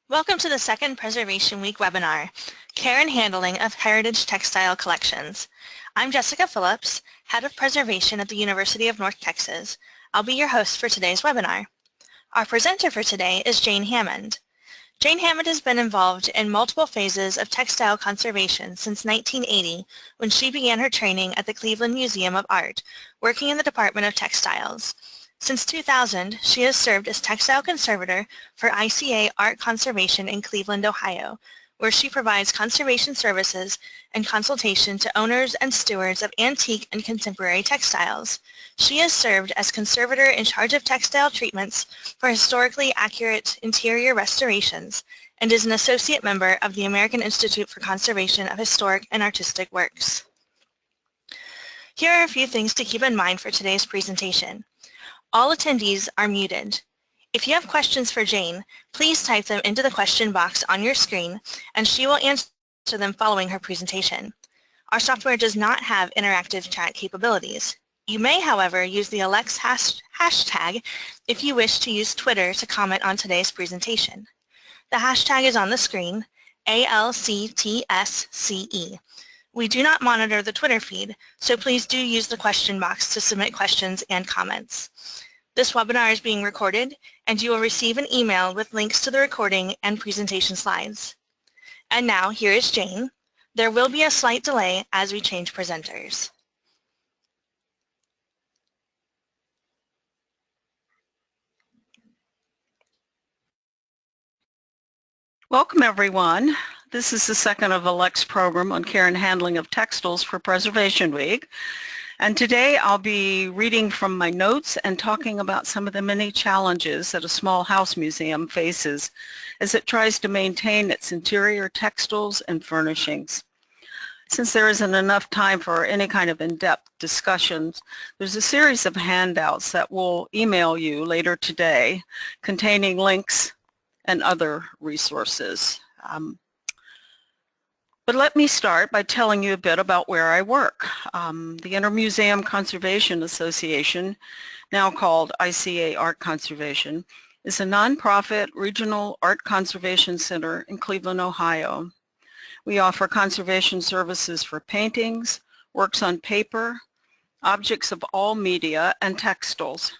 Welcome to the second Preservation Week webinar, Care and Handling of Heritage Textile Collections. I'm Jessica Phillips, Head of Preservation at the University of North Texas. I'll be your host for today's webinar. Our presenter for today is Jane Hammond. Jane Hammond has been involved in multiple phases of textile conservation since 1980, when she began her training at the Cleveland Museum of Art, working in the Department of Textiles. Since 2000, she has served as Textile Conservator for ICA Art Conservation in Cleveland, Ohio, where she provides conservation services and consultation to owners and stewards of antique and contemporary textiles. She has served as Conservator in charge of textile treatments for historically accurate interior restorations and is an associate member of the American Institute for Conservation of Historic and Artistic Works. Here are a few things to keep in mind for today's presentation. All attendees are muted. If you have questions for Jane, please type them into the question box on your screen and she will answer them following her presentation. Our software does not have interactive chat capabilities. You may, however, use the Alex hashtag if you wish to use Twitter to comment on today's presentation. The hashtag is on the screen, ALCTSCE. We do not monitor the Twitter feed, so please do use the question box to submit questions and comments. This webinar is being recorded, and you will receive an email with links to the recording and presentation slides. And now, here is Jane. There will be a slight delay as we change presenters. Welcome, everyone. This is the second of Alec's program on care and handling of textiles for Preservation Week. And today I'll be reading from my notes and talking about some of the many challenges that a small house museum faces as it tries to maintain its interior textiles and furnishings. Since there isn't enough time for any kind of in-depth discussions, there's a series of handouts that we'll email you later today containing links and other resources. But let me start by telling you a bit about where I work. The Inter-Museum Conservation Association, now called ICA Art Conservation, is a nonprofit regional art conservation center in Cleveland, Ohio. We offer conservation services for paintings, works on paper, objects of all media, and textiles.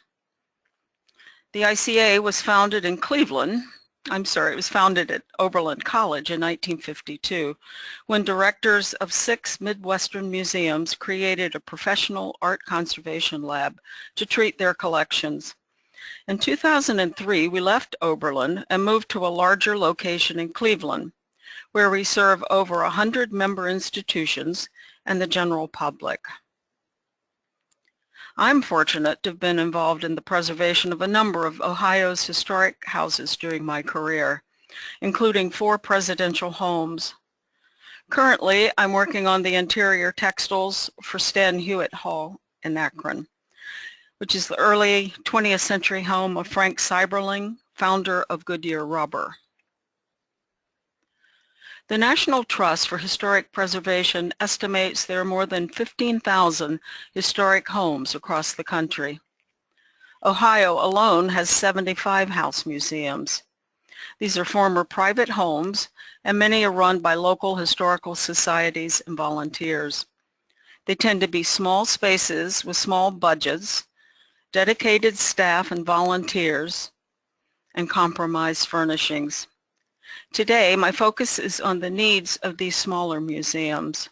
The ICA was founded in Cleveland. It was founded at Oberlin College in 1952 when directors of 6 Midwestern museums created a professional art conservation lab to treat their collections. In 2003, we left Oberlin and moved to a larger location in Cleveland, where we serve over 100 member institutions and the general public. I'm fortunate to have been involved in the preservation of a number of Ohio's historic houses during my career, including 4 presidential homes. Currently, I'm working on the interior textiles for Stan Hewitt Hall in Akron, which is the early 20th century home of Frank Seiberling, founder of Goodyear Rubber. The National Trust for Historic Preservation estimates there are more than 15,000 historic homes across the country. Ohio alone has 75 house museums. These are former private homes, and many are run by local historical societies and volunteers. They tend to be small spaces with small budgets, dedicated staff and volunteers, and compromised furnishings. Today, my focus is on the needs of these smaller museums.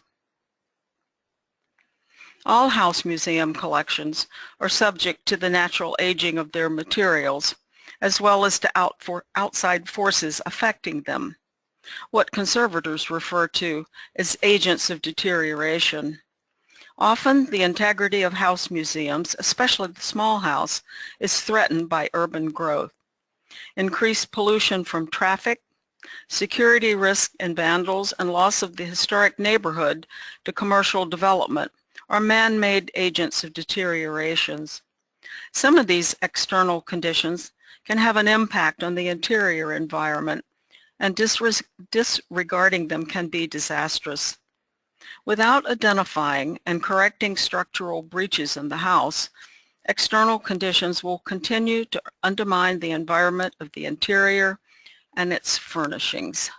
All house museum collections are subject to the natural aging of their materials, as well as to outside forces affecting them, what conservators refer to as agents of deterioration. Often, the integrity of house museums, especially the small house, is threatened by urban growth. Increased pollution from traffic, security risk and vandals, and loss of the historic neighborhood to commercial development are man-made agents of deteriorations. Some of these external conditions can have an impact on the interior environment, and disregarding them can be disastrous. Without identifying and correcting structural breaches in the house, external conditions will continue to undermine the environment of the interior and its furnishings.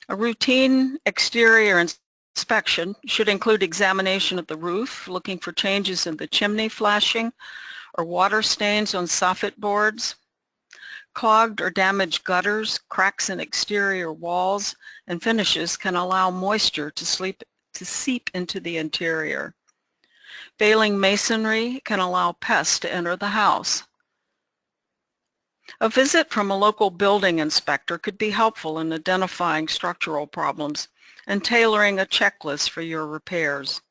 A routine exterior inspection should include examination of the roof, looking for changes in the chimney flashing or water stains on soffit boards. Clogged or damaged gutters, cracks in exterior walls, and finishes can allow moisture to seep into the interior. Failing masonry can allow pests to enter the house. A visit from a local building inspector could be helpful in identifying structural problems and tailoring a checklist for your repairs.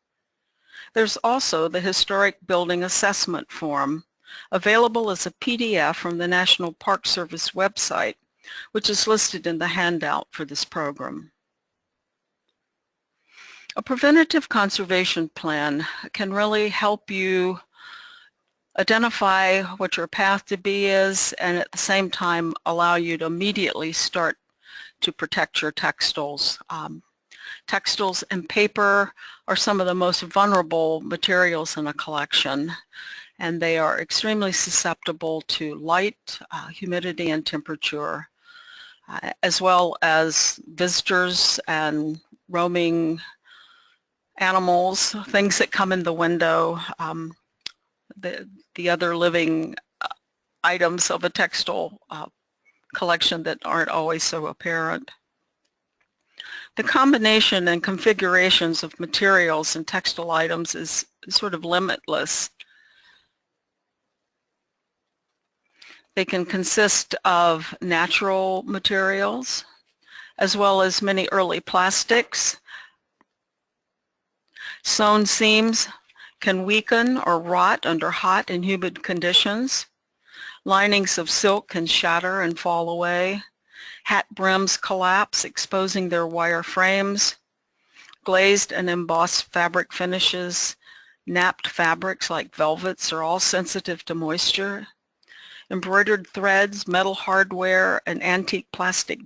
There's also the Historic Building Assessment Form, available as a PDF from the National Park Service website, which is listed in the handout for this program. A preventative conservation plan can really help you identify what your path to be is, and at the same time allow you to immediately start to protect your textiles. Textiles and paper are some of the most vulnerable materials in a collection, and they are extremely susceptible to light, humidity, and temperature, as well as visitors and roaming animals, things that come in the window, the other living items of a textile collection that aren't always so apparent. The combination and configurations of materials and textile items is sort of limitless. They can consist of natural materials as well as many early plastics. Sewn seams can weaken or rot under hot and humid conditions. Linings of silk can shatter and fall away. Hat brims collapse, exposing their wire frames. Glazed and embossed fabric finishes, napped fabrics like velvets are all sensitive to moisture. Embroidered threads, metal hardware, and antique plastic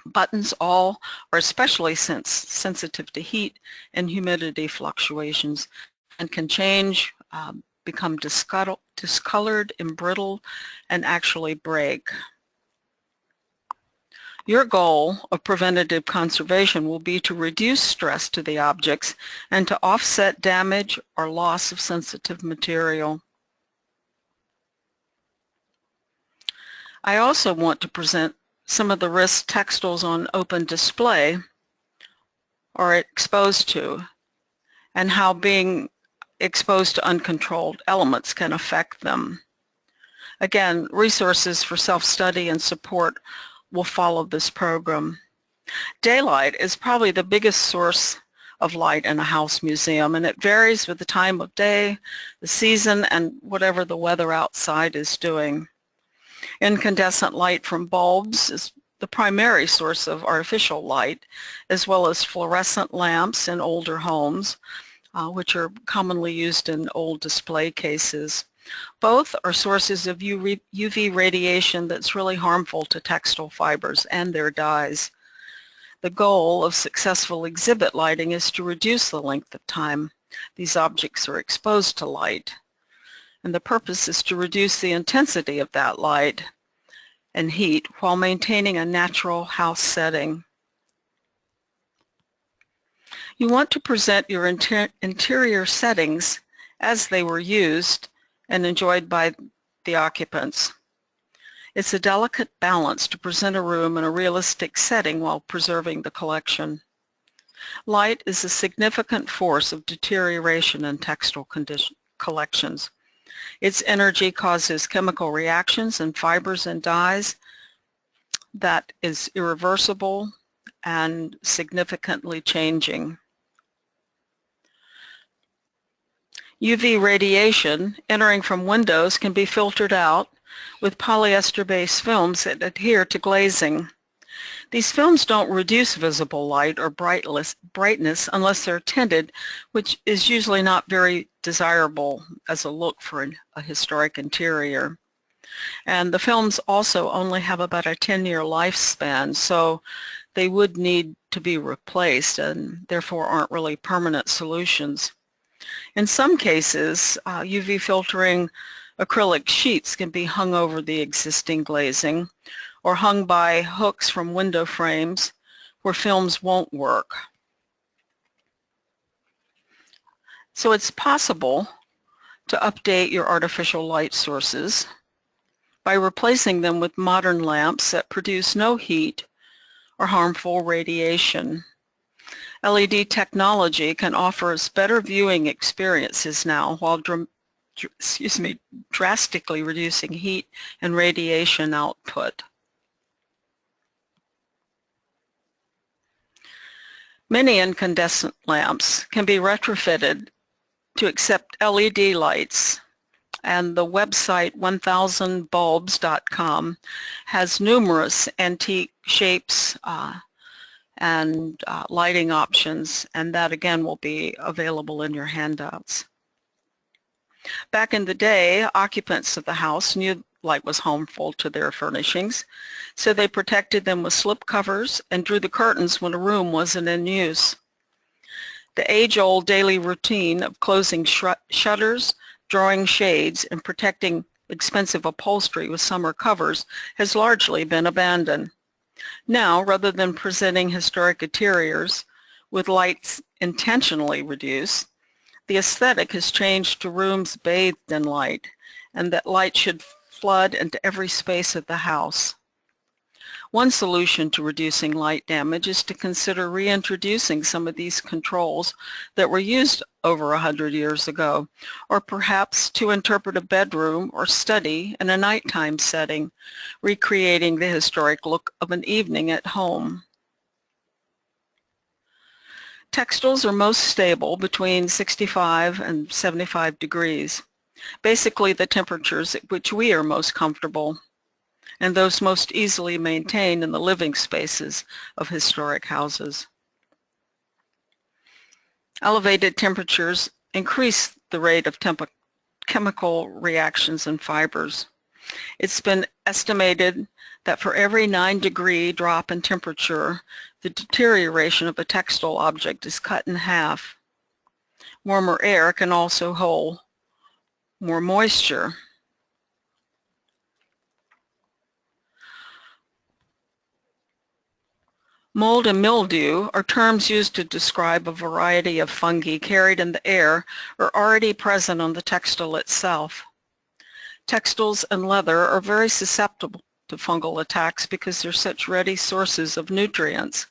buttons all are especially sensitive to heat and humidity fluctuations and can change, become discolored, embrittle, and actually break. Your goal of preventative conservation will be to reduce stress to the objects and to offset damage or loss of sensitive material. I also want to present some of the risks textiles on open display are exposed to, and how being exposed to uncontrolled elements can affect them. Again, resources for self-study and support will follow this program. Daylight is probably the biggest source of light in a house museum, and it varies with the time of day, the season, and whatever the weather outside is doing. Incandescent light from bulbs is the primary source of artificial light, as well as fluorescent lamps in older homes, which are commonly used in old display cases. Both are sources of UV radiation that's really harmful to textile fibers and their dyes. The goal of successful exhibit lighting is to reduce the length of time these objects are exposed to light. And the purpose is to reduce the intensity of that light and heat while maintaining a natural house setting. You want to present your interior settings as they were used and enjoyed by the occupants. It's a delicate balance to present a room in a realistic setting while preserving the collection. Light is a significant force of deterioration in textile collections. Its energy causes chemical reactions in fibers and dyes that is irreversible and significantly changing. UV radiation entering from windows can be filtered out with polyester-based films that adhere to glazing. These films don't reduce visible light or brightness unless they're tinted, which is usually not very desirable as a look for a historic interior. And the films also only have about a 10-year lifespan, so they would need to be replaced and therefore aren't really permanent solutions. In some cases, UV filtering Acrylic sheets can be hung over the existing glazing or hung by hooks from window frames where films won't work. So it's possible to update your artificial light sources by replacing them with modern lamps that produce no heat or harmful radiation. LED technology can offer us better viewing experiences now while drastically reducing heat and radiation output. Many incandescent lamps can be retrofitted to accept LED lights, and the website 1000bulbs.com has numerous antique shapes and lighting options, and that again will be available in your handouts. Back in the day, occupants of the house knew light was harmful to their furnishings, so they protected them with slip covers and drew the curtains when a room wasn't in use. The age-old daily routine of closing shutters, drawing shades, and protecting expensive upholstery with summer covers has largely been abandoned. Now, rather than presenting historic interiors with lights intentionally reduced, the aesthetic has changed to rooms bathed in light, and that light should flood into every space of the house. One solution to reducing light damage is to consider reintroducing some of these controls that were used over 100 years ago, or perhaps to interpret a bedroom or study in a nighttime setting, recreating the historic look of an evening at home. Textiles are most stable between 65 and 75 degrees, basically the temperatures at which we are most comfortable, and those most easily maintained in the living spaces of historic houses. Elevated temperatures increase the rate of chemical reactions in fibers. It's been estimated that for every 9-degree drop in temperature, the deterioration of a textile object is cut in half. Warmer air can also hold more moisture. Mold and mildew are terms used to describe a variety of fungi carried in the air or already present on the textile itself. Textiles and leather are very susceptible to fungal attacks because they're such ready sources of nutrients.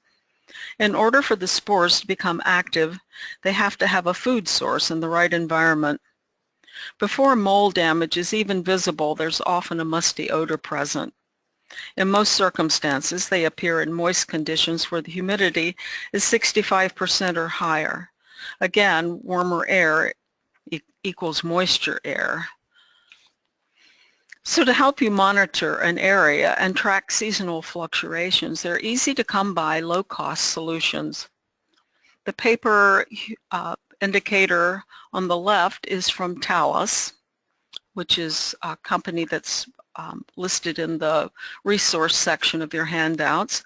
In order for the spores to become active, they have to have a food source in the right environment. Before mold damage is even visible, there's often a musty odor present. In most circumstances, they appear in moist conditions where the humidity is 65% or higher. Again, warmer air equals moisture air. So to help you monitor an area and track seasonal fluctuations, they're easy to come by low-cost solutions. The paper indicator on the left is from Talus, which is a company that's listed in the resource section of your handouts.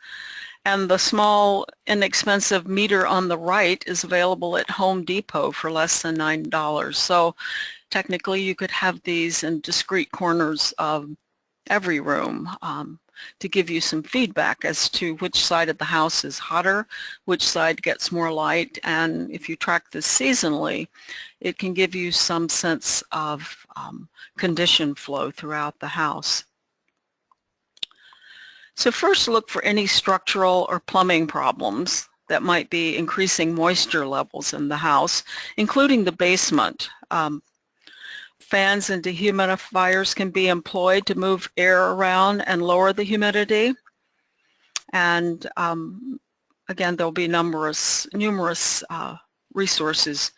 And the small, inexpensive meter on the right is available at Home Depot for less than $9. So technically you could have these in discrete corners of every room to give you some feedback as to which side of the house is hotter, which side gets more light, and if you track this seasonally, it can give you some sense of condition flow throughout the house. So first look for any structural or plumbing problems that might be increasing moisture levels in the house, including the basement. Fans and dehumidifiers can be employed to move air around and lower the humidity. And again, there'll be numerous resources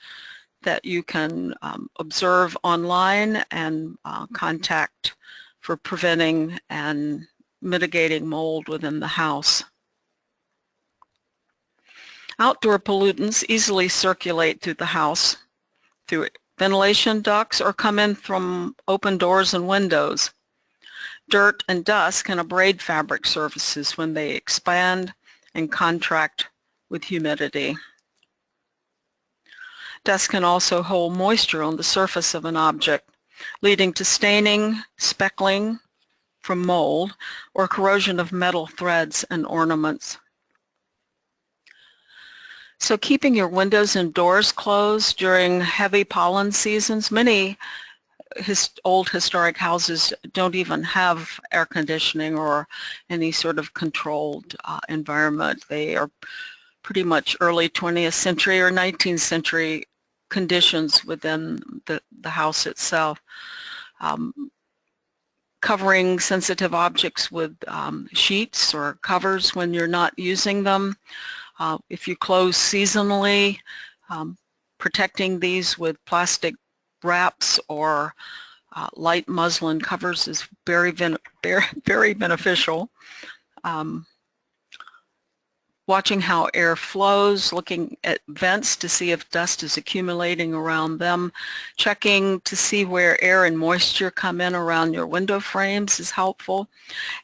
that you can observe online and contact for preventing and mitigating mold within the house. Outdoor pollutants easily circulate through the house through ventilation ducts or come in from open doors and windows. Dirt and dust can abrade fabric surfaces when they expand and contract with humidity. Dust can also hold moisture on the surface of an object, leading to staining, speckling from mold, or corrosion of metal threads and ornaments. So keeping your windows and doors closed during heavy pollen seasons. Many old historic houses don't even have air conditioning or any sort of controlled environment. They are pretty much early 20th century or 19th century conditions within the house itself. Covering sensitive objects with sheets or covers when you're not using them. If you close seasonally, protecting these with plastic wraps or light muslin covers is very beneficial. Watching how air flows, looking at vents to see if dust is accumulating around them, checking to see where air and moisture come in around your window frames is helpful.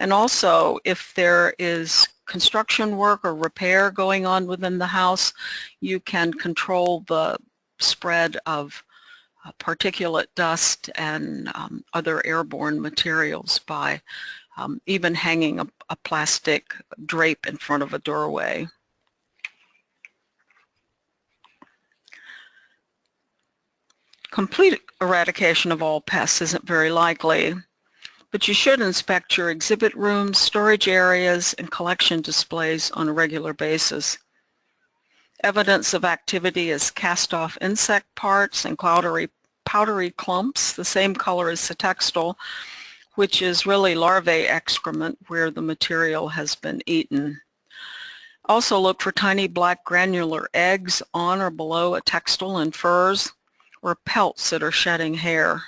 And also, if there is construction work or repair going on within the house, you can control the spread of particulate dust and other airborne materials by even hanging a plastic drape in front of a doorway. Complete eradication of all pests isn't very likely, but you should inspect your exhibit rooms, storage areas, and collection displays on a regular basis. Evidence of activity is cast-off insect parts and powdery clumps, the same color as the textile, which is really larvae excrement where the material has been eaten. Also look for tiny black granular eggs on or below a textile and furs, or pelts that are shedding hair.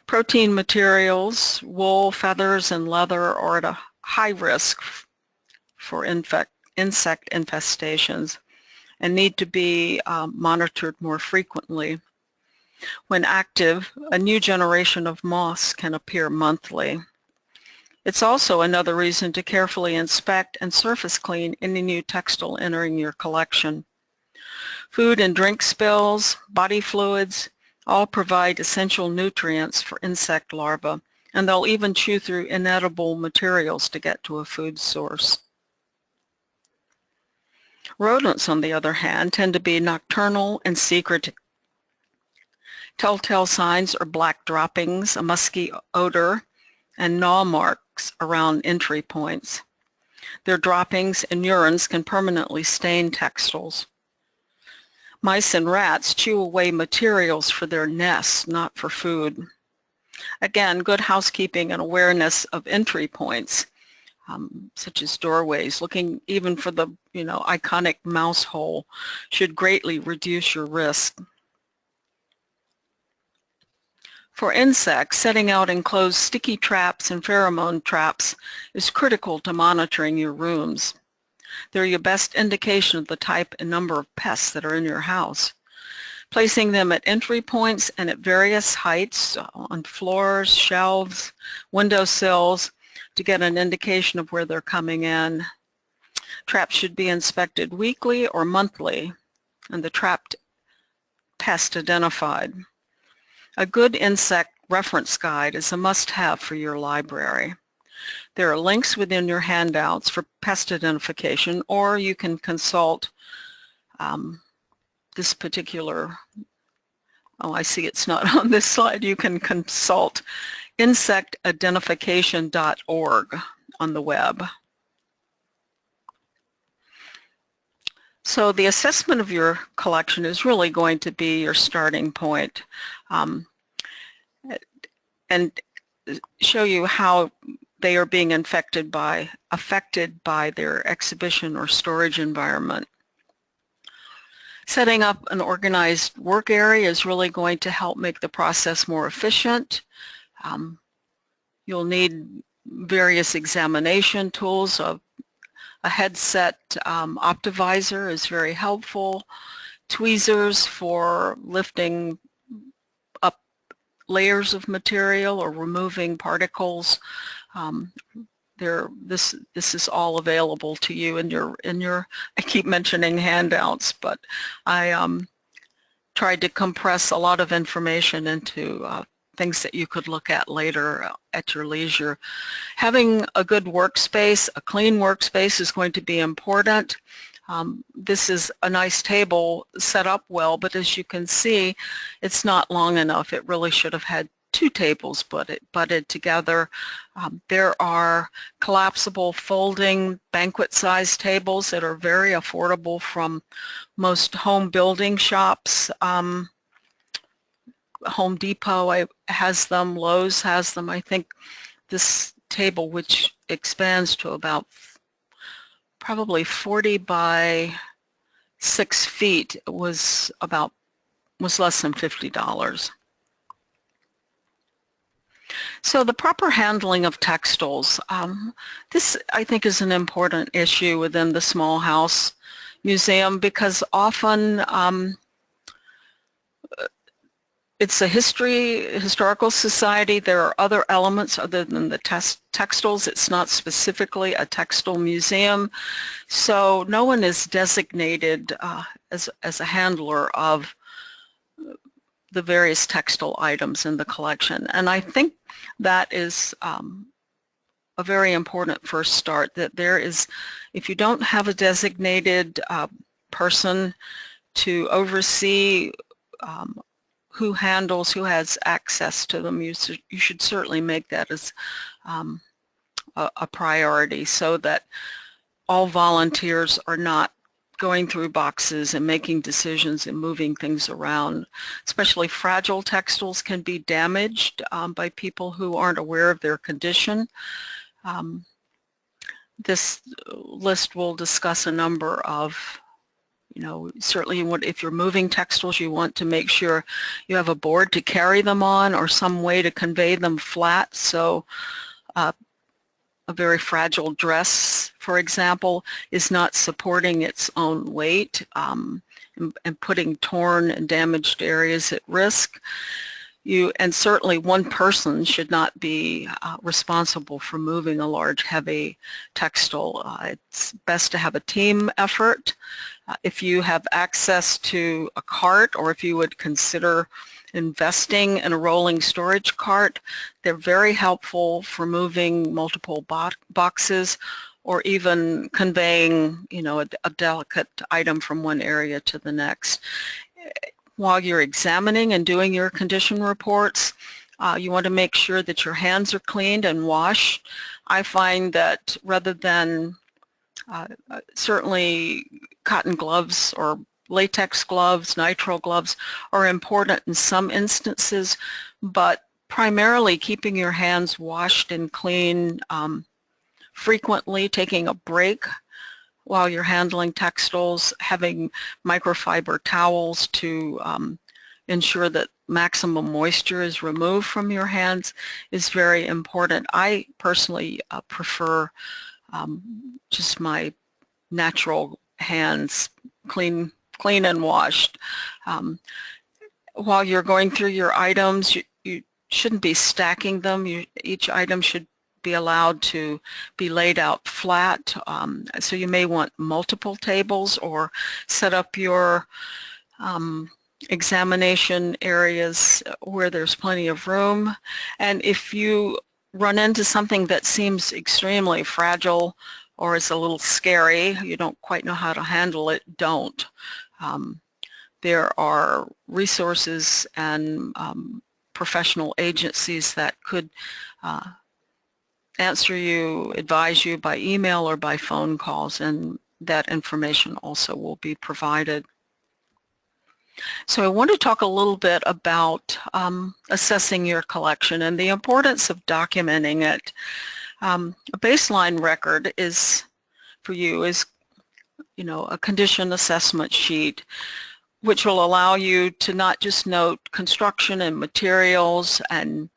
Protein materials, wool, feathers, and leather are at a high risk for insect infestations and need to be monitored more frequently. When active, a new generation of moths can appear monthly. It's also another reason to carefully inspect and surface clean any new textile entering your collection. Food and drink spills, body fluids, all provide essential nutrients for insect larvae, and they'll even chew through inedible materials to get to a food source. Rodents, on the other hand, tend to be nocturnal and secretive. Telltale signs are black droppings, a musky odor, and gnaw marks around entry points. Their droppings and urines can permanently stain textiles. Mice and rats chew away materials for their nests, not for food. Again, good housekeeping and awareness of entry points, such as doorways, looking even for the iconic mouse hole, should greatly reduce your risk. For insects, setting out enclosed sticky traps and pheromone traps is critical to monitoring your rooms. They're your best indication of the type and number of pests that are in your house. Placing them at entry points and at various heights on floors, shelves, windowsills to get an indication of where they're coming in. Traps should be inspected weekly or monthly and the trapped pest identified. A good insect reference guide is a must-have for your library. There are links within your handouts for pest identification, or you can consult this particular, I see it's not on this slide, you can consult insectidentification.org on the web. So the assessment of your collection is really going to be your starting point, and show you how they are being affected by their exhibition or storage environment. Setting up an organized work area is really going to help make the process more efficient. You'll need various examination tools. A headset optivisor is very helpful. Tweezers for lifting up layers of material or removing particles. This is all available to you in your I keep mentioning handouts, but I tried to compress a lot of information into things that you could look at later at your leisure. Having a good workspace, a clean workspace, is going to be important. This is a nice table set up well, but as you can see, it's not long enough. It really should have had two tables butted together. There are collapsible folding banquet-sized tables that are very affordable from most home building shops. Home Depot has them, Lowe's has them. I think this table, which expands to about probably 40 by 6 feet, was less than $50. So the proper handling of textiles. This, I think, is an important issue within the small house museum, because often it's a historical society. There are other elements other than the textiles. It's not specifically a textile museum. So no one is designated as a handler of the various textile items in the collection. And I think that is a very important first start, that there is, if you don't have a designated person to oversee who has access to them, you should certainly make that as a priority, so that all volunteers are not going through boxes and making decisions and moving things around. Especially fragile textiles can be damaged by people who aren't aware of their condition. This list will discuss a number of, certainly if you're moving textiles, you want to make sure you have a board to carry them on or some way to convey them flat. So a very fragile dress, for example, is not supporting its own weight and putting torn and damaged areas at risk. And certainly one person should not be responsible for moving a large, heavy textile. It's best to have a team effort. If you have access to a cart, or if you would consider investing in a rolling storage cart, they're very helpful for moving multiple boxes, or even conveying, a delicate item from one area to the next. While you're examining and doing your condition reports, you want to make sure that your hands are cleaned and washed. I find that rather than certainly cotton gloves or latex gloves, nitrile gloves are important in some instances, but primarily keeping your hands washed and clean frequently, taking a break while you're handling textiles, having microfiber towels to ensure that maximum moisture is removed from your hands is very important. I personally prefer just my natural hands clean and washed. While you're going through your items, you shouldn't be stacking them. Each item should be allowed to be laid out flat. So you may want multiple tables, or set up your examination areas where there's plenty of room. And if you run into something that seems extremely fragile or is a little scary, you don't quite know how to handle it, don't. There are resources and professional agencies that could answer you, advise you by email or by phone calls, and that information also will be provided. So I want to talk a little bit about assessing your collection and the importance of documenting it. A baseline record for you is a condition assessment sheet, which will allow you to not just note construction and materials and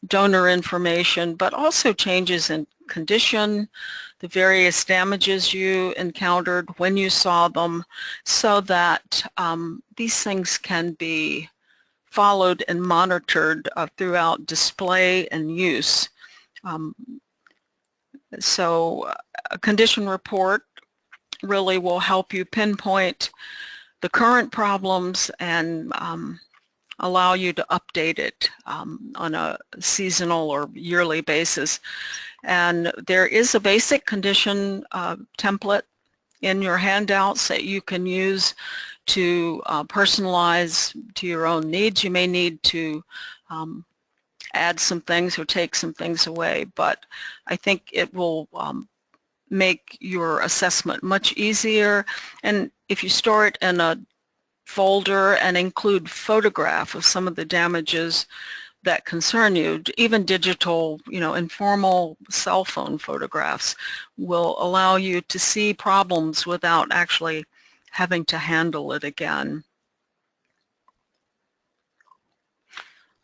donor information, but also changes in condition, the various damages you encountered, when you saw them, so that these things can be followed and monitored throughout display and use. So a condition report really will help you pinpoint the current problems and allow you to update it on a seasonal or yearly basis. And there is a basic condition template in your handouts that you can use to personalize to your own needs. You may need to add some things or take some things away, but I think it will make your assessment much easier. And if you store it in a folder and include photograph of some of the damages that concern you, even digital, informal cell phone photographs will allow you to see problems without actually having to handle it again.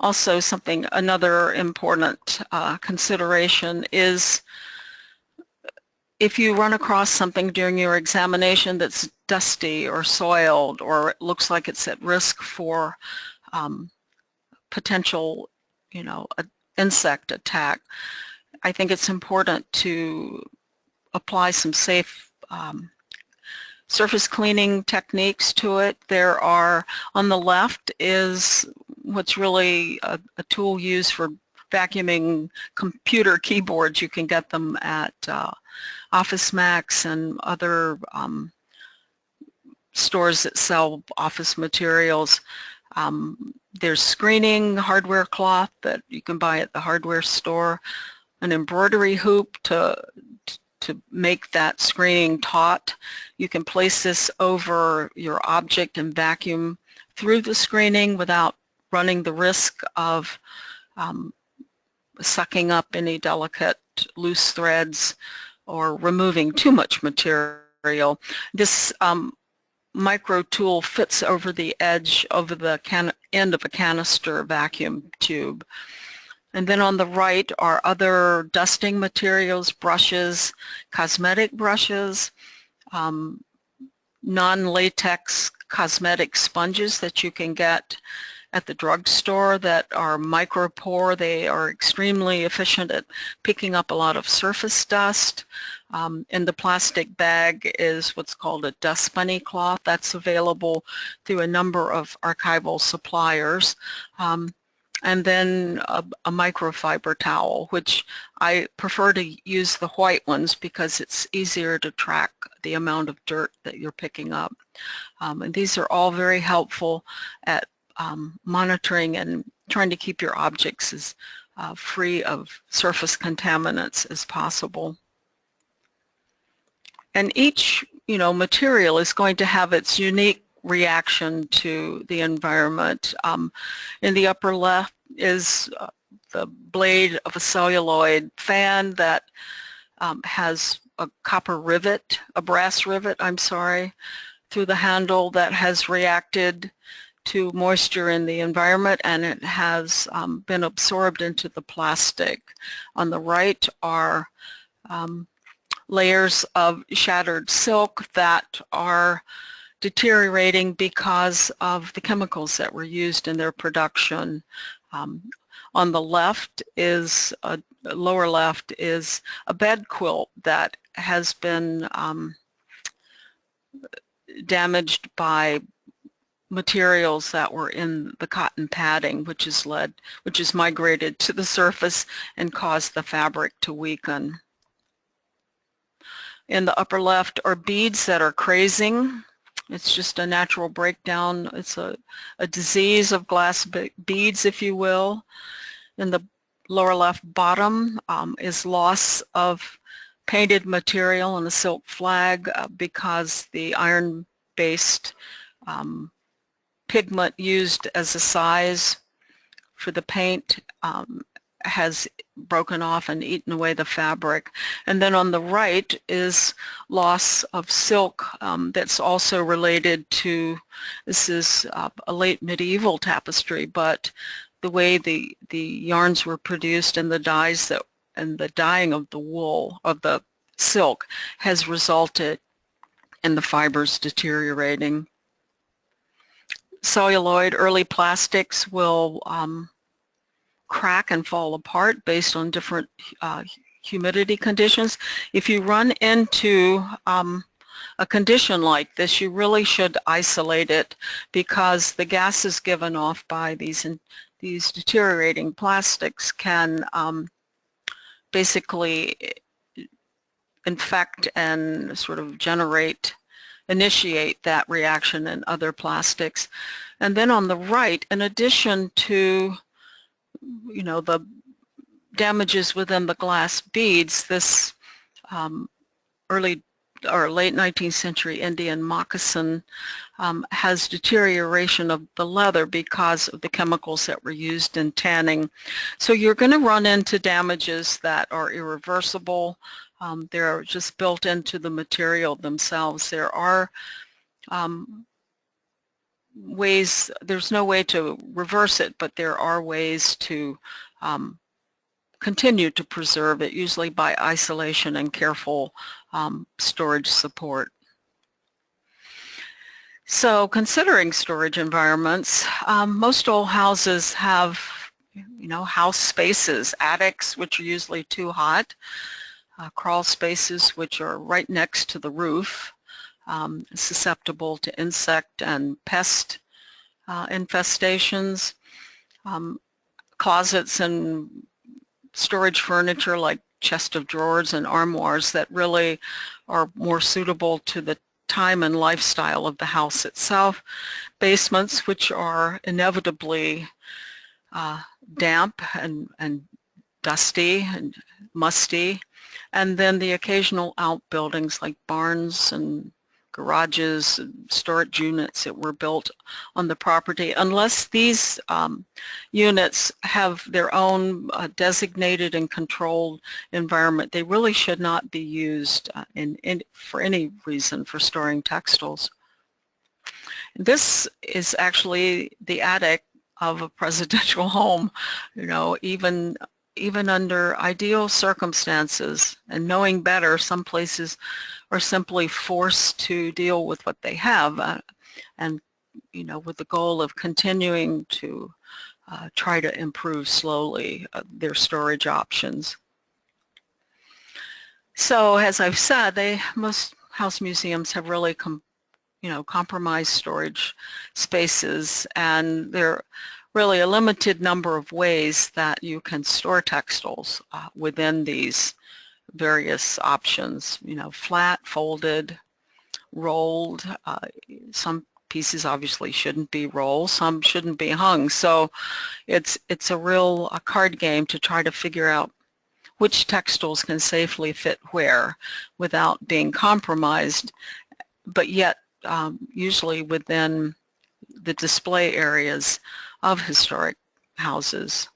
Also, another important consideration is if you run across something during your examination that's dusty or soiled, or it looks like it's at risk for potential, insect attack, I think it's important to apply some safe surface cleaning techniques to it. There are, on the left is what's really a tool used for vacuuming computer keyboards. You can get them at Office Max and other stores that sell office materials. There's screening hardware cloth that you can buy at the hardware store, an embroidery hoop to make that screening taut. You can place this over your object and vacuum through the screening without running the risk of sucking up any delicate loose threads or removing too much material. This micro tool fits over the edge, over the end of a canister vacuum tube. And then on the right are other dusting materials, brushes, cosmetic brushes, non-latex cosmetic sponges that you can get at the drugstore that are micropore. They are extremely efficient at picking up a lot of surface dust. In the plastic bag is what's called a dust bunny cloth. That's available through a number of archival suppliers. And then a microfiber towel, which I prefer to use the white ones because it's easier to track the amount of dirt that you're picking up. And these are all very helpful at monitoring and trying to keep your objects as free of surface contaminants as possible. And each, material is going to have its unique reaction to the environment. In the upper left is the blade of a celluloid fan that has a copper rivet, a brass rivet, I'm sorry, through the handle that has reacted to moisture in the environment, and it has been absorbed into the plastic. On the right are layers of shattered silk that are deteriorating because of the chemicals that were used in their production. On the left is, lower left is a bed quilt that has been damaged by materials that were in the cotton padding, which is migrated to the surface and caused the fabric to weaken. In the upper left are beads that are crazing. It's just a natural breakdown. It's a disease of glass beads, if you will. In the lower left bottom is loss of painted material on the silk flag because the iron-based pigment used as a size for the paint has broken off and eaten away the fabric. And then on the right is loss of silk that's also related to, this is a late medieval tapestry, but the way the yarns were produced and the dyes and the dyeing of the wool, of the silk, has resulted in the fibers deteriorating. Celluloid, early plastics will crack and fall apart based on different humidity conditions. If you run into a condition like this, you really should isolate it, because the gases given off by these deteriorating plastics can basically infect and sort of initiate that reaction in other plastics. And then on the right, in addition to, you know, the damages within the glass beads, this early or late 19th century Indian moccasin has deterioration of the leather because of the chemicals that were used in tanning. So you're going to run into damages that are irreversible. They're just built into the material themselves. There are ways, there's no way to reverse it, but there are ways to continue to preserve it, usually by isolation and careful storage support. So considering storage environments, most old houses have, you know, house spaces, attics, which are usually too hot, crawl spaces, which are right next to the roof, susceptible to insect and pest infestations, closets and storage furniture like chest of drawers and armoires that really are more suitable to the time and lifestyle of the house itself, basements which are inevitably damp and dusty and musty, and then the occasional outbuildings like barns and garages, storage units that were built on the property. Unless these units have their own designated and controlled environment, they really should not be used for any reason for storing textiles. This is actually the attic of a presidential home. You know, even under ideal circumstances and knowing better, some places are simply forced to deal with what they have, and, you know, with the goal of continuing to try to improve slowly their storage options. So as I've said, most house museums have really compromised storage spaces, and they're really a limited number of ways that you can store textiles within these various options. You know, flat, folded, rolled. Some pieces obviously shouldn't be rolled, some shouldn't be hung. So it's a real card game to try to figure out which textiles can safely fit where without being compromised, but yet usually within the display areas of historic houses.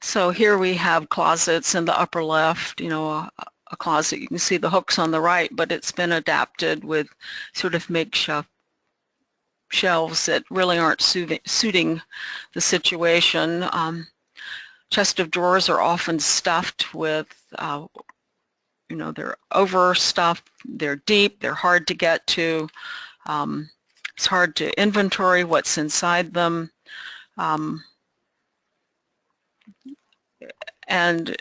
So here we have closets in the upper left, you know, a closet. You can see the hooks on the right, but it's been adapted with sort of makeshift shelves that really aren't suiting the situation. Chest of drawers are often stuffed with, you know, they're overstuffed, they're deep, they're hard to get to. It's hard to inventory what's inside them. And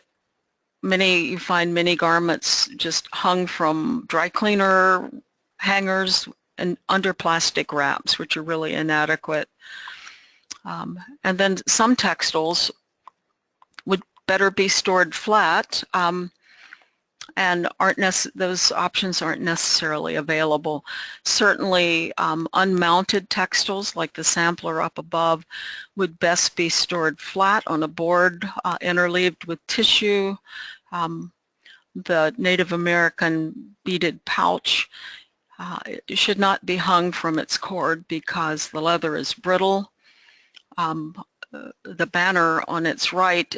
you find many garments just hung from dry cleaner hangers and under plastic wraps, which are really inadequate. And then some textiles would better be stored flat, and those options aren't necessarily available. Certainly unmounted textiles like the sampler up above would best be stored flat on a board interleaved with tissue. The Native American beaded pouch it should not be hung from its cord because the leather is brittle. The banner on its right,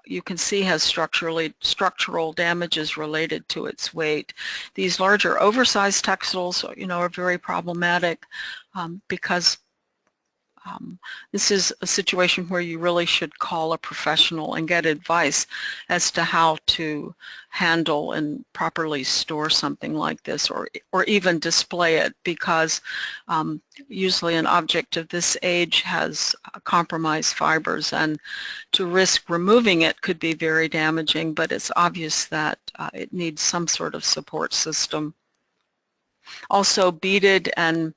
you can see, has structural damages related to its weight. These larger oversized textiles, you know, are very problematic because This is a situation where you really should call a professional and get advice as to how to handle and properly store something like this, or even display it, because usually an object of this age has compromised fibers, and to risk removing it could be very damaging, but it's obvious that it needs some sort of support system. Also, beaded and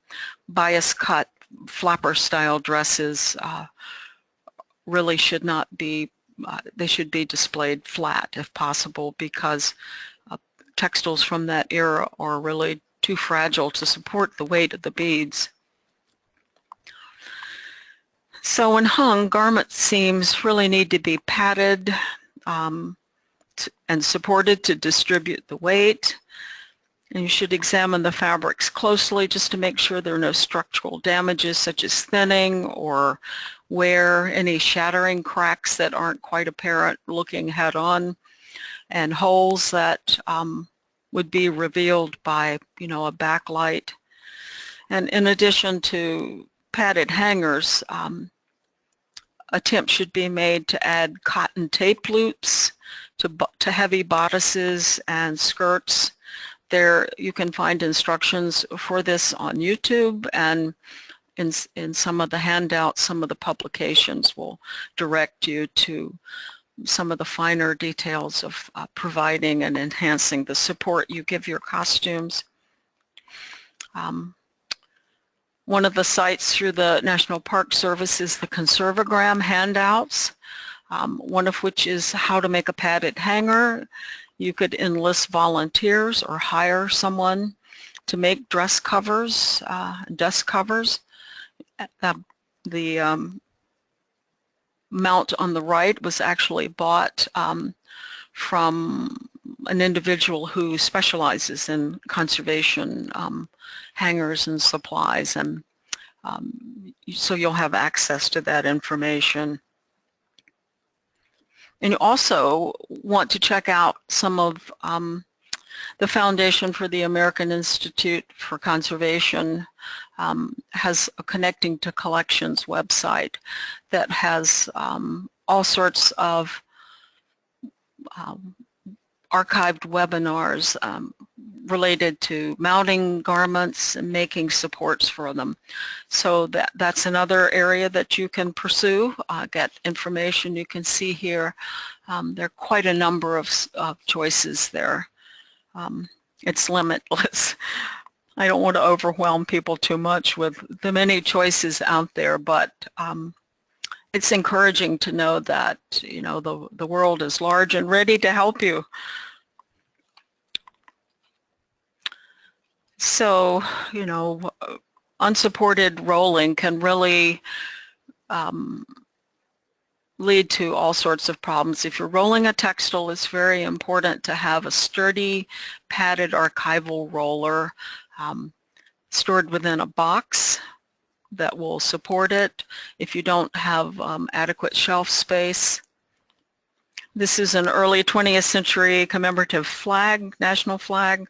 bias cut flapper style dresses really should not be, they should be displayed flat if possible, because textiles from that era are really too fragile to support the weight of the beads. So when hung, garment seams really need to be padded and supported to distribute the weight. And you should examine the fabrics closely just to make sure there are no structural damages such as thinning or wear, any shattering cracks that aren't quite apparent looking head-on, and holes that would be revealed by, you know, a backlight. And in addition to padded hangers, attempts should be made to add cotton tape loops to heavy bodices and skirts. There you can find instructions for this on YouTube, and in some of the handouts, some of the publications will direct you to some of the finer details of providing and enhancing the support you give your costumes. One of the sites through the National Park Service is the Conservagram handouts, one of which is how to make a padded hanger. You could enlist volunteers or hire someone to make dress covers, desk covers. The mount on the right was actually bought from an individual who specializes in conservation hangers and supplies, and so you'll have access to that information. And you also want to check out some of the Foundation for the American Institute for Conservation has a Connecting to Collections website that has all sorts of archived webinars related to mounting garments and making supports for them. So that's another area that you can pursue, get information. You can see here there are quite a number of choices there. It's limitless. I don't want to overwhelm people too much with the many choices out there, but it's encouraging to know that, you know, the world is large and ready to help you. So, you know, unsupported rolling can really lead to all sorts of problems. If you're rolling a textile, it's very important to have a sturdy, padded archival roller stored within a box that will support it if you don't have adequate shelf space. This is an early 20th century commemorative flag, national flag,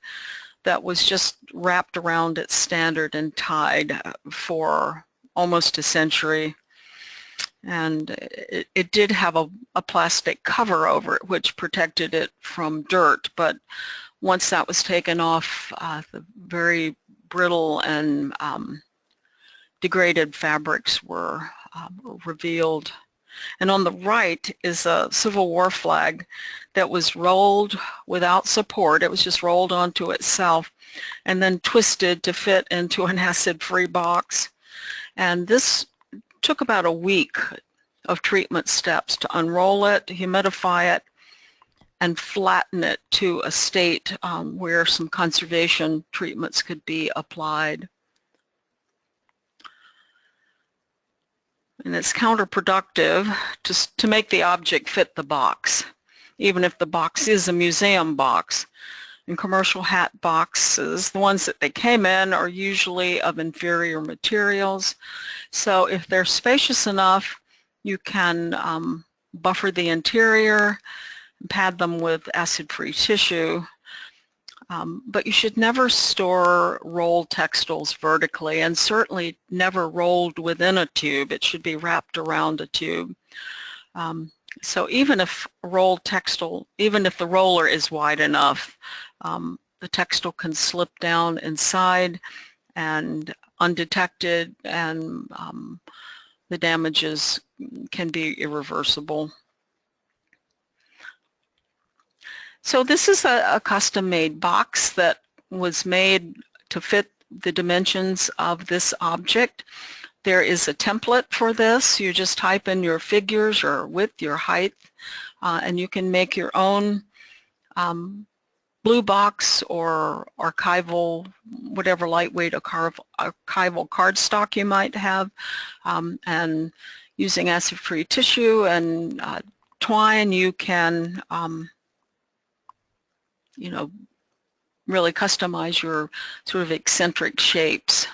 that was just wrapped around its standard and tied for almost a century. And it did have a plastic cover over it which protected it from dirt, but once that was taken off, the very brittle and degraded fabrics were revealed. And on the right is a Civil War flag that was rolled without support. It was just rolled onto itself and then twisted to fit into an acid-free box. And this took about a week of treatment steps to unroll it, humidify it, and flatten it to a state where some conservation treatments could be applied. And it's counterproductive to make the object fit the box, even if the box is a museum box. And commercial hat boxes, the ones that they came in, are usually of inferior materials. So if they're spacious enough, you can buffer the interior, pad them with acid-free tissue. But you should never store rolled textiles vertically, and certainly never rolled within a tube. It should be wrapped around a tube. So even if rolled textile, even if the roller is wide enough, the textile can slip down inside and undetected, and the damages can be irreversible. So this is a custom-made box that was made to fit the dimensions of this object. There is a template for this. You just type in your figures, your width, your height, and you can make your own blue box or archival, whatever lightweight archival cardstock you might have, and using acid-free tissue and twine, you can you know, really customize your sort of eccentric shapes.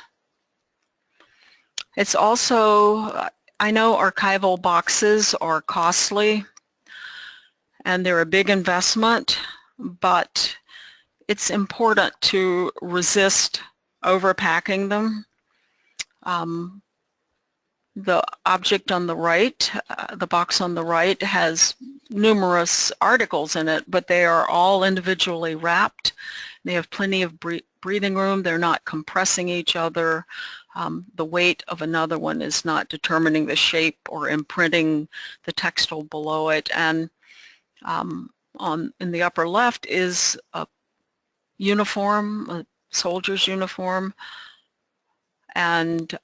It's also, I know archival boxes are costly and they're a big investment, but it's important to resist overpacking them. The object on the right, the box on the right, has numerous articles in it, but they are all individually wrapped. They have plenty of breathing room. They're not compressing each other. The weight of another one is not determining the shape or imprinting the textile below it. And in the upper left is a uniform, a soldier's uniform, and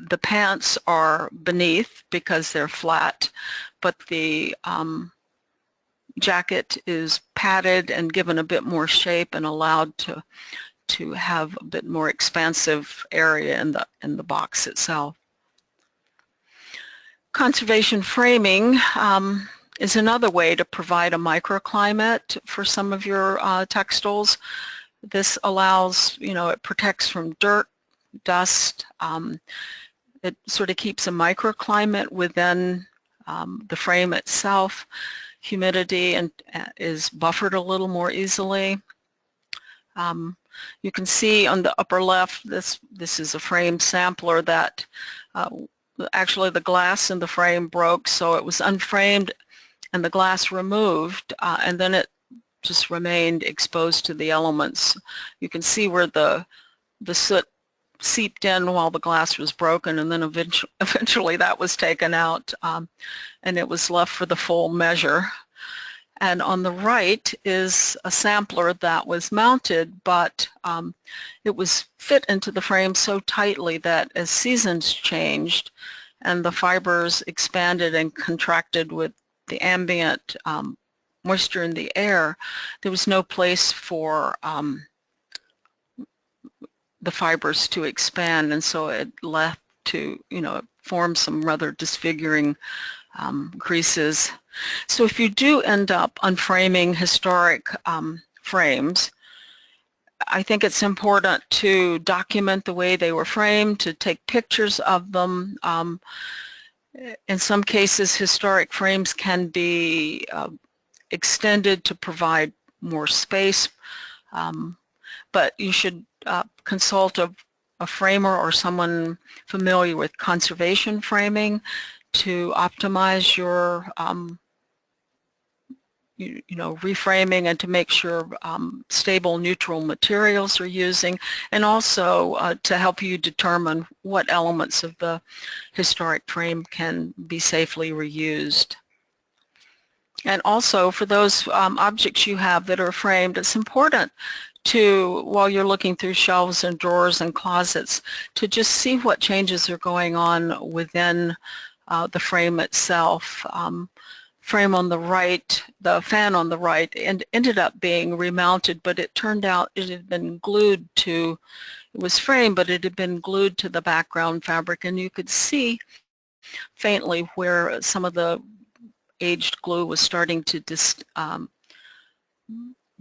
the pants are beneath because they're flat, but the jacket is padded and given a bit more shape and allowed to have a bit more expansive area in the box itself. Conservation framing is another way to provide a microclimate for some of your textiles. This allows, it protects from dirt, dust. It sort of keeps a microclimate within the frame itself. Humidity is buffered a little more easily. You can see on the upper left, this is a frame sampler that actually the glass in the frame broke, so it was unframed and the glass removed, and then it just remained exposed to the elements. You can see where the soot seeped in while the glass was broken, and then eventually that was taken out, and it was left for the full measure. And on the right is a sampler that was mounted, but it was fit into the frame so tightly that as seasons changed and the fibers expanded and contracted with the ambient moisture in the air, there was no place for the fibers to expand, and so it left to, it formed some rather disfiguring creases. So if you do end up unframing historic frames, I think it's important to document the way they were framed, to take pictures of them. In some cases, historic frames can be extended to provide more space, but you should consult a framer or someone familiar with conservation framing to optimize your reframing, and to make sure stable neutral materials are using, and also to help you determine what elements of the historic frame can be safely reused. And also for those objects you have that are framed, it's important to, while you're looking through shelves and drawers and closets, to just see what changes are going on within the frame itself. Frame on the right, the fan on the right, and ended up being remounted, but it turned out it had been glued to, it was framed, but it had been glued to the background fabric, and you could see faintly where some of the aged glue was starting to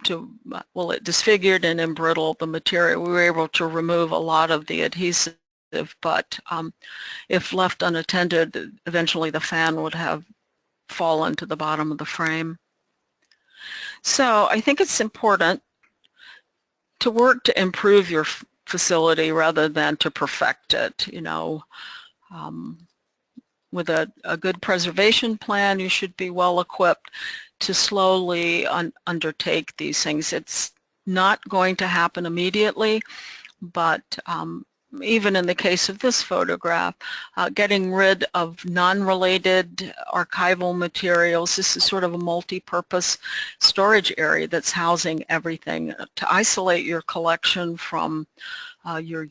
it disfigured and embrittled the material. We were able to remove a lot of the adhesive, but if left unattended, eventually the fan would have fallen to the bottom of the frame. So I think it's important to work to improve your facility rather than to perfect it. You know, with a good preservation plan, you should be well equipped to slowly undertake these things. It's not going to happen immediately, but even in the case of this photograph, getting rid of non-related archival materials. This is sort of a multi-purpose storage area that's housing everything. To isolate your collection from your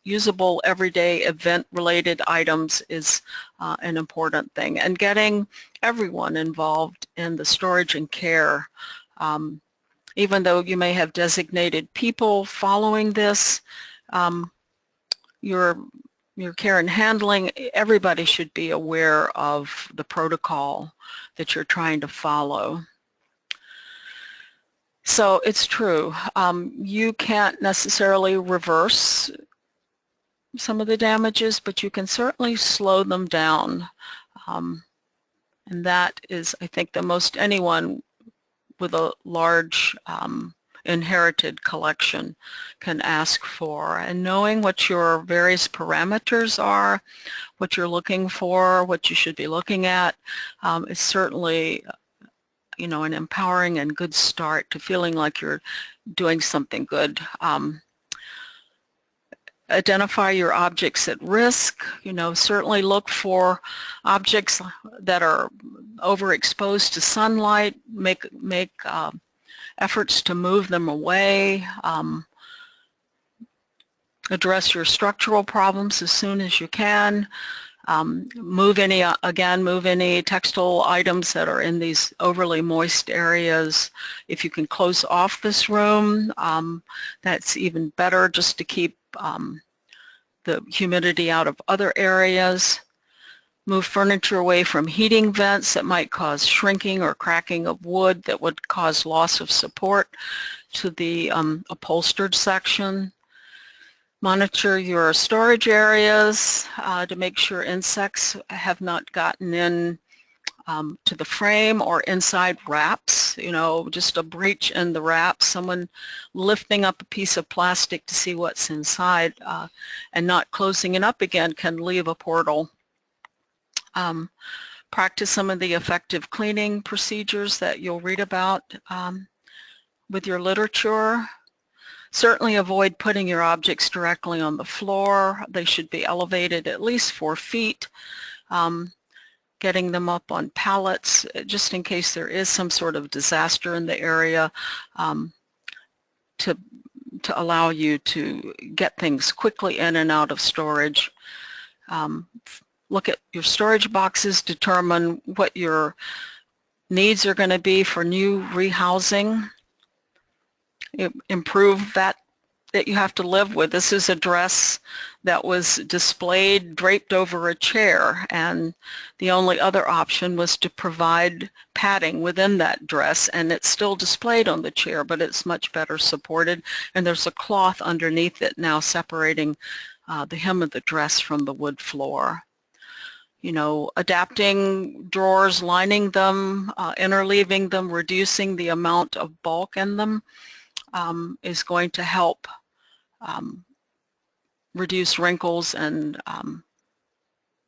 usable everyday event-related items is an important thing. And getting everyone involved in the storage and care. Even though you may have designated people following this, your care and handling, everybody should be aware of the protocol that you're trying to follow. So it's true, you can't necessarily reverse some of the damages, but you can certainly slow them down. And that is, I think, the most anyone with a large inherited collection can ask for. And knowing what your various parameters are, what you're looking for, what you should be looking at, is certainly, you know, an empowering and good start to feeling like you're doing something good. Identify your objects at risk. You know, certainly look for objects that are overexposed to sunlight. Make efforts to move them away. Address your structural problems as soon as you can. Move any textile items that are in these overly moist areas. If you can close off this room, that's even better, just to keep the humidity out of other areas. Move furniture away from heating vents that might cause shrinking or cracking of wood that would cause loss of support to the upholstered section. Monitor your storage areas to make sure insects have not gotten in to the frame or inside wraps. You know, just a breach in the wrap, someone lifting up a piece of plastic to see what's inside and not closing it up again can leave a portal. Practice some of the effective cleaning procedures that you'll read about with your literature. Certainly avoid putting your objects directly on the floor. They should be elevated at least 4 feet. Getting them up on pallets just in case there is some sort of disaster in the area, to allow you to get things quickly in and out of storage. Look at your storage boxes, determine what your needs are going to be for new rehousing. Improve that you have to live with. This is a dress that was displayed draped over a chair, and the only other option was to provide padding within that dress, and it's still displayed on the chair, but it's much better supported, and there's a cloth underneath it now separating the hem of the dress from the wood floor. You know, adapting drawers, lining them, interleaving them, reducing the amount of bulk in them is going to help reduce wrinkles and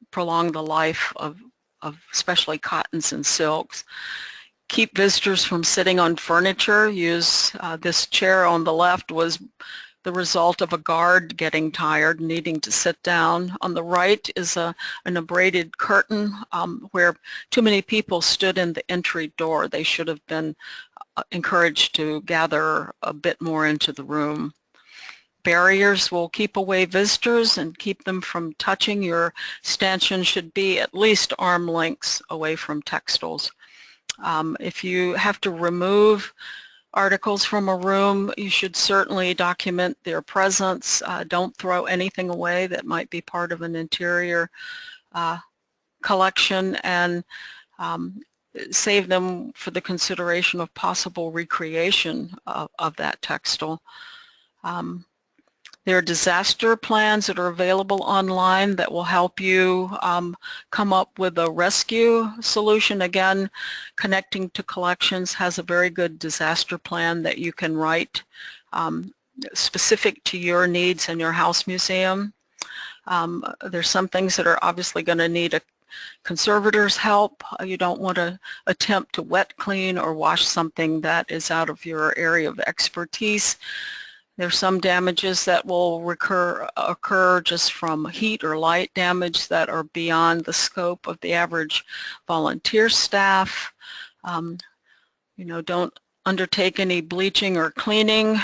prolong the life of especially cottons and silks. Keep visitors from sitting on furniture. Use this chair on the left was the result of a guard getting tired, needing to sit down. On the right is an abraded curtain where too many people stood in the entry door. They should have been encouraged to gather a bit more into the room. Barriers will keep away visitors and keep them from touching. Your stanchion should be at least arm lengths away from textiles. If you have to remove articles from a room, you should certainly document their presence. Don't throw anything away that might be part of an interior collection, and save them for the consideration of possible recreation of that textile. There are disaster plans that are available online that will help you come up with a rescue solution. Again, Connecting to Collections has a very good disaster plan that you can write specific to your needs and your house museum. There's some things that are obviously going to need a conservator's help. You don't want to attempt to wet clean or wash something that is out of your area of expertise. There's some damages that will occur just from heat or light damage that are beyond the scope of the average volunteer staff. Don't undertake any bleaching or cleaning.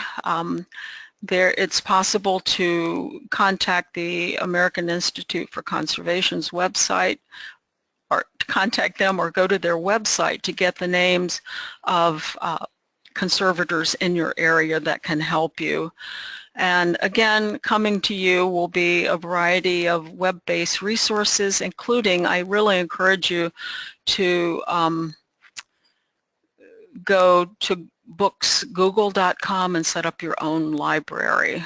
It's possible to contact the American Institute for Conservation's website, or to contact them or go to their website to get the names of conservators in your area that can help you. And again, coming to you will be a variety of web-based resources, including, I really encourage you to go to booksgoogle.com and set up your own library.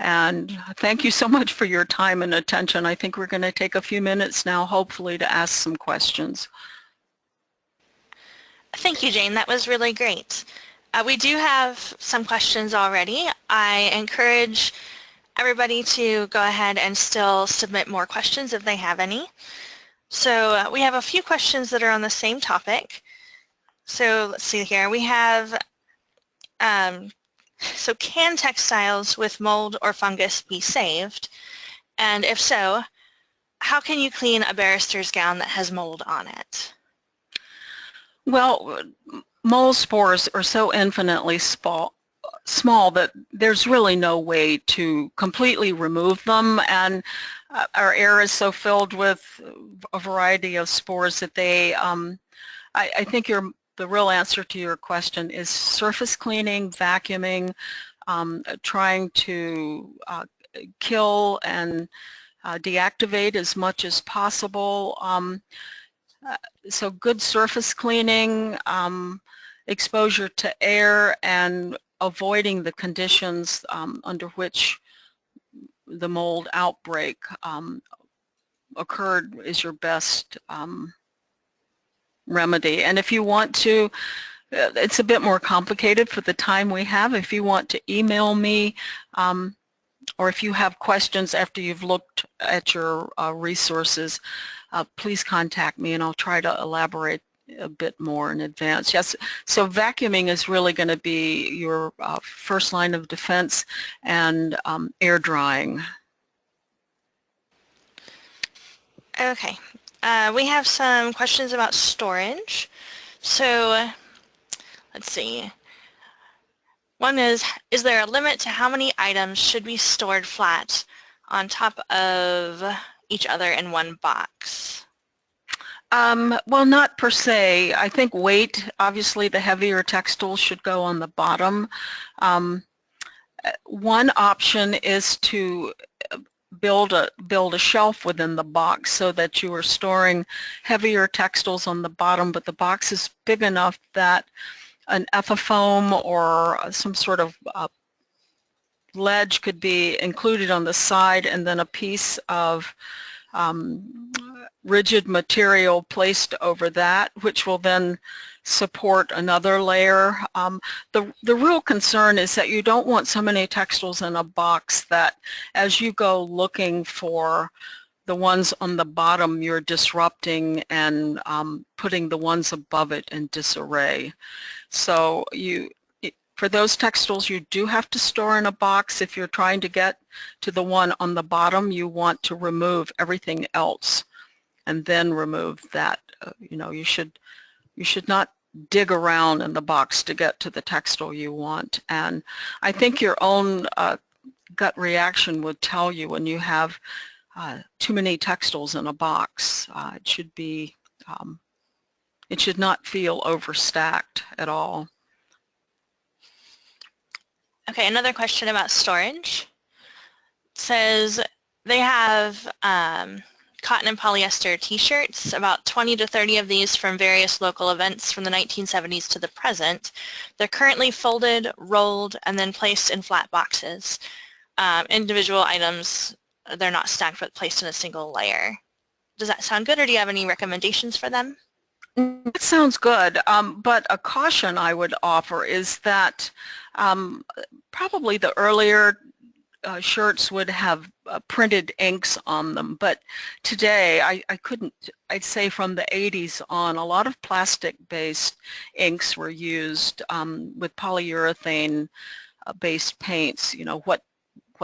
And thank you so much for your time and attention. I think we're going to take a few minutes now, hopefully, to ask some questions. Thank you, Jane. That was really great. We do have some questions already. I encourage everybody to go ahead and still submit more questions if they have any. So we have a few questions that are on the same topic. So let's see here. We have, so can textiles with mold or fungus be saved? And if so, how can you clean a barrister's gown that has mold on it? Well, mold spores are so infinitely small that there's really no way to completely remove them, and our air is so filled with a variety of spores that they, I think the real answer to your question is surface cleaning, vacuuming, trying to kill and deactivate as much as possible. So good surface cleaning, exposure to air, and avoiding the conditions under which the mold outbreak occurred is your best remedy. And if you want to, it's a bit more complicated for the time we have. If you want to email me, or if you have questions after you've looked at your resources, please contact me and I'll try to elaborate a bit more in advance. Yes, so vacuuming is really going to be your first line of defense, and air drying. Okay, we have some questions about storage. So let's see. One is there a limit to how many items should be stored flat on top of each other in one box? Well, not per se. I think weight, obviously the heavier textiles should go on the bottom. One option is to build a shelf within the box so that you are storing heavier textiles on the bottom, but the box is big enough that an ethafoam or some sort of ledge could be included on the side, and then a piece of rigid material placed over that, which will then support another layer. The real concern is that you don't want so many textiles in a box that as you go looking for the ones on the bottom, you're disrupting and putting the ones above it in disarray. So for those textiles, you do have to store in a box. If you're trying to get to the one on the bottom, you want to remove everything else and then remove that. You should not dig around in the box to get to the textile you want. And I think your own gut reaction would tell you when you have too many textiles in a box. It should not feel overstacked at all. Okay, another question about storage. It says they have cotton and polyester t-shirts, about 20 to 30 of these from various local events from the 1970s to the present. They're currently folded, rolled, and then placed in flat boxes. Individual items, they're not stacked but placed in a single layer. Does that sound good, or do you have any recommendations for them? That sounds good, but a caution I would offer is that probably the earlier shirts would have printed inks on them, but today I'd say from the 80s on, a lot of plastic-based inks were used with polyurethane-based paints, you know, what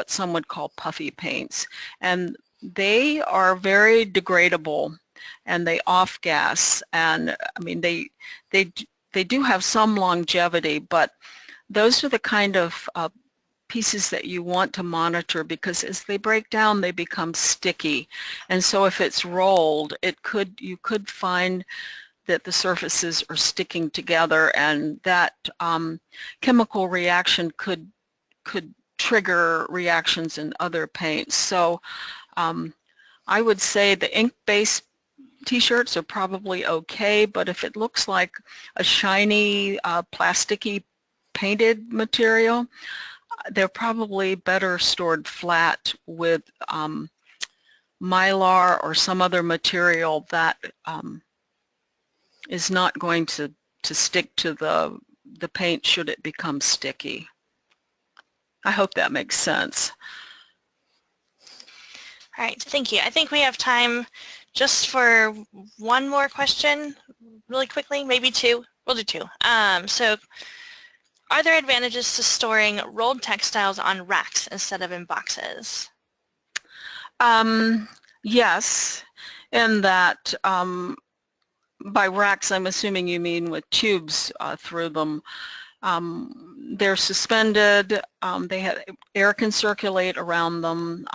some would call puffy paints, and they are very degradable and they off-gas, and I mean they do have some longevity, but those are the kind of pieces that you want to monitor, because as they break down they become sticky, and so if it's rolled you could find that the surfaces are sticking together, and that chemical reaction could trigger reactions in other paints. So I would say the ink-based t-shirts are probably okay, but if it looks like a shiny plasticky painted material, they're probably better stored flat with mylar or some other material that is not going to stick to the paint should it become sticky. I hope that makes sense. All right, thank you. I think we have time just for one more question really quickly, maybe two. We'll do two. So are there advantages to storing rolled textiles on racks instead of in boxes? Yes, in that by racks I'm assuming you mean with tubes through them. They're suspended, air can circulate around them,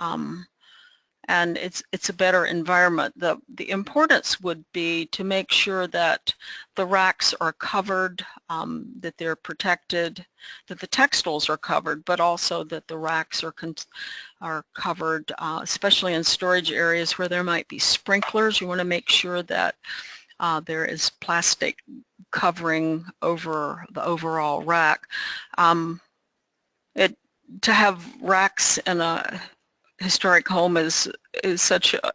and it's a better environment. The importance would be to make sure that the racks are covered, that they're protected, that the textiles are covered, but also that the racks are covered, especially in storage areas where there might be sprinklers. You want to make sure that there is plastic covering over the overall rack. To have racks in a historic home is such a,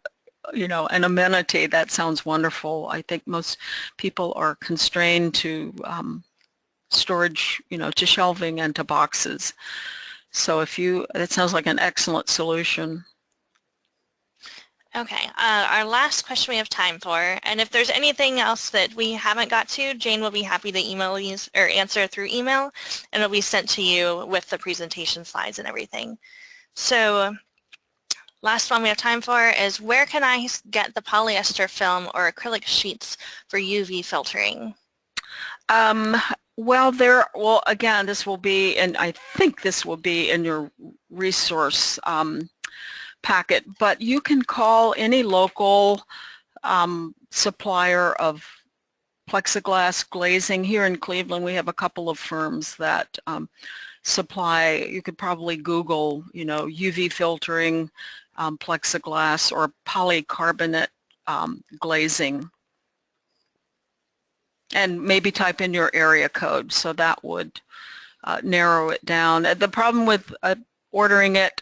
you know, an amenity. That sounds wonderful. I think most people are constrained to storage, you know, to shelving and to boxes. So that sounds like an excellent solution. Okay, our last question we have time for, and if there's anything else that we haven't got to, Jane will be happy to email you or answer through email, and it'll be sent to you with the presentation slides and everything. So last one we have time for is, where can I get the polyester film or acrylic sheets for UV filtering? Well, again, this will be, and I think this will be in your resource packet, but you can call any local supplier of plexiglass glazing. Here in Cleveland we have a couple of firms that supply. You could probably Google, you know, UV filtering plexiglass or polycarbonate glazing, and maybe type in your area code, so that would narrow it down. The problem with ordering it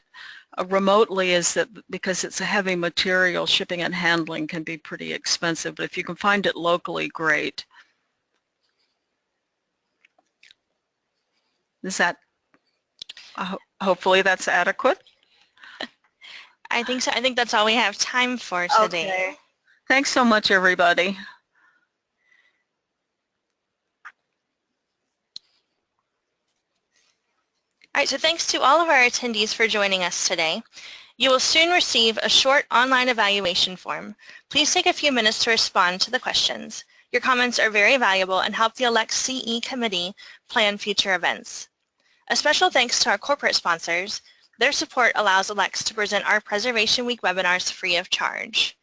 remotely is that because it's a heavy material, shipping and handling can be pretty expensive, but if you can find it locally, great. Is that, hopefully that's adequate? I think so. I think that's all we have time for today. Okay. Thanks so much, everybody. All right, so thanks to all of our attendees for joining us today. You will soon receive a short online evaluation form. Please take a few minutes to respond to the questions. Your comments are very valuable and help the Elect CE committee plan future events. A special thanks to our corporate sponsors. Their support allows Elects to present our Preservation Week webinars free of charge.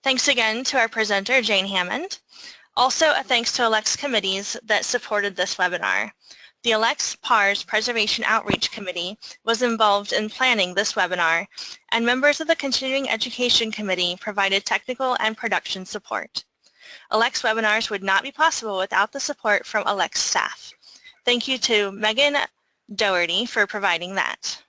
Thanks again to our presenter, Jane Hammond. Also, a thanks to Elects committees that supported this webinar. The Elects PARS Preservation Outreach Committee was involved in planning this webinar, and members of the Continuing Education Committee provided technical and production support. Elects webinars would not be possible without the support from Elects staff. Thank you to Megan Doherty for providing that.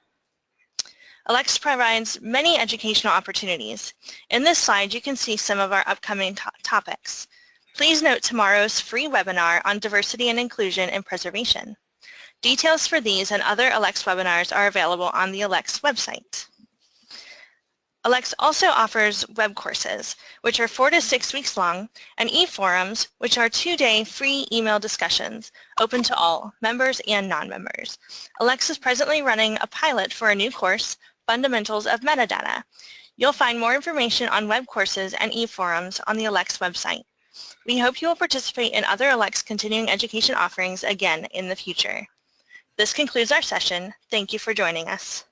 Alex provides many educational opportunities. In this slide, you can see some of our upcoming topics. Please note tomorrow's free webinar on diversity and inclusion in preservation. Details for these and other Alex webinars are available on the Alex website. Alex also offers web courses, which are 4 to 6 weeks long, and e-forums, which are 2-day free email discussions, open to all, members and non-members. Alex is presently running a pilot for a new course, Fundamentals of Metadata. You'll find more information on web courses and e-forums on the Alex website. We hope you will participate in other Alex continuing education offerings again in the future. This concludes our session. Thank you for joining us.